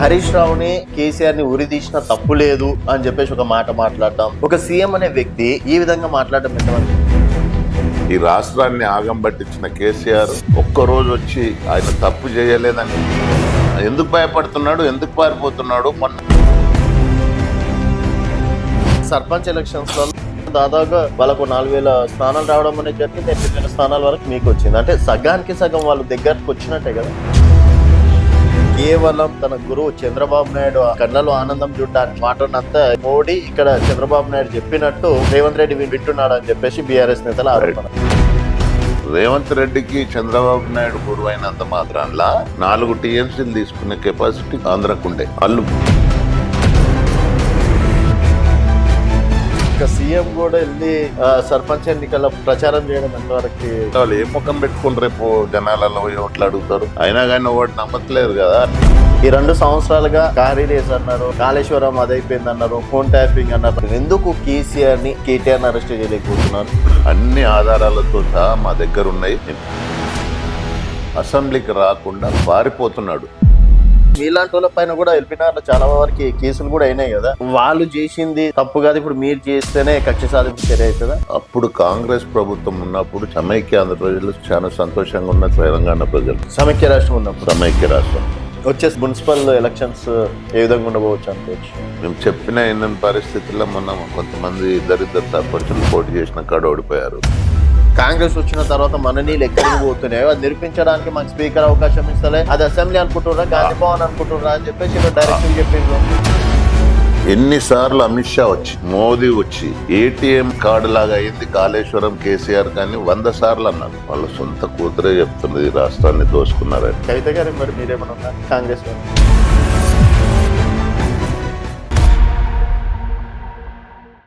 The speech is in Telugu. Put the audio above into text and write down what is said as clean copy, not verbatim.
హరీష్ రావుని కేసీఆర్ ని ఉరిదీసిన తప్పు లేదు అని చెప్పేసి ఒక మాట మాట్లాడడం, ఒక సీఎం అనే వ్యక్తి ఈ విధంగా మాట్లాడడం ఎంతవరకు? ఈ రాష్ట్రాన్ని ఆగం పట్టించిన కేసీఆర్ ఒక్కరోజు వచ్చి ఆయన తప్పు చేయలేదని ఎందుకు భయపడుతున్నాడు, ఎందుకు పారిపోతున్నాడు? మొన్న సర్పంచ్ ఎలక్షన్స్ లో దాదాపుగా వాళ్ళకు 4,000 స్థానాలు రావడం అనేది జరిగింది. 8,000 స్థానాల వరకు మీకు వచ్చింది. అంటే సగానికి సగం వాళ్ళు దగ్గరకు వచ్చినట్టే కదా. కేవలం తన గురువు చంద్రబాబు నాయుడు కళ్ళలో ఆనందం చూడడానికి మాట్లాడినంత మోడీ ఇక్కడ చంద్రబాబు నాయుడు చెప్పినట్టు రేవంత్ రెడ్డి వింటున్నాడు అని చెప్పేసి బీఆర్ఎస్ నేతలు ఆరోపణ. రేవంత్ రెడ్డికి చంద్రబాబు నాయుడు గురువైనంత మాత్రాన్లా 4 టీఎంసీలు తీసుకునే కెపాసిటీ ఆంధ్రకుండే. అల్లు సీఎం కూడా వెళ్ళి సర్పంచ్ ఎన్నికల ప్రచారం చేయడం ఎంతవరకు? వాళ్ళు ఏ ముఖం పెట్టుకుని రేపు జనాలలో ఓట్లు అడుగుతారు? అయినా కానీ ఓటు నమ్మట్లేదు కదా. ఈ 2 సంవత్సరాలుగా కారీ రేస్ అన్నారు, కాళేశ్వరం అదైపోయింది అన్నారు, ఫోన్ ట్యాపింగ్ అన్నారు. ఎందుకు కేసీఆర్ ని కేటీఆర్ అరెస్ట్ చేయలేకపోతున్నారు? అన్ని ఆధారాలతో సహా మా దగ్గర ఉన్నాయి. అసెంబ్లీకి రాకుండా పారిపోతున్నాడు. మీలాంటి వాళ్ళ పైన కూడా ఎల్పినార్లో చాలా వరకు కేసులు కూడా అయినాయి కదా. వాళ్ళు చేసింది తప్పు కాదు, ఇప్పుడు మీరు చేస్తేనే కక్ష సాధింపు చర్య అవుతుందా? అప్పుడు కాంగ్రెస్ ప్రభుత్వం ఉన్నప్పుడు సమైక్య ఆంధ్ర ప్రజలు చాలా సంతోషంగా ఉన్న తెలంగాణ ప్రజలు. సమైక్య రాష్ట్రం ఉన్నప్పుడు సమైక్య రాష్ట్రం వచ్చేసి మున్సిపల్ ఎలక్షన్స్ ఏ విధంగా ఉండబోవచ్చు అనుకోవచ్చు? మేము చెప్పిన ఎన్ని పరిస్థితుల్లో మొన్న కొంతమంది ఇద్దరు సర్పంచులు పోటీ చేసిన కాడ ఓడిపోయారు. కాంగ్రెస్ వచ్చిన తర్వాత మన నీళ్ళు ఎక్కడికి పోతున్నాయో అది నిరూపించడానికి మాకు స్పీకర్ అవకాశం ఇస్తలే, అది అసెంబ్లీ అనుకుంటున్నా, గాంధీ భవన్ అనుకుంటున్నా అని చెప్పేసి డైరెక్ట్ చెప్పిండ్రు. ఎన్నిసార్లు అమిత్ షా వచ్చి, మోదీ వచ్చి ఏటీఎం కార్డు లాగా అయింది కాళేశ్వరం కేసీఆర్ కానీ 100 సార్లు అన్నారు. వాళ్ళ సొంత కూతురే చెప్తున్నది రాష్ట్రాన్ని దోసుకున్నారని. కవిత గారు మరి మీరేమన్నా కాంగ్రెస్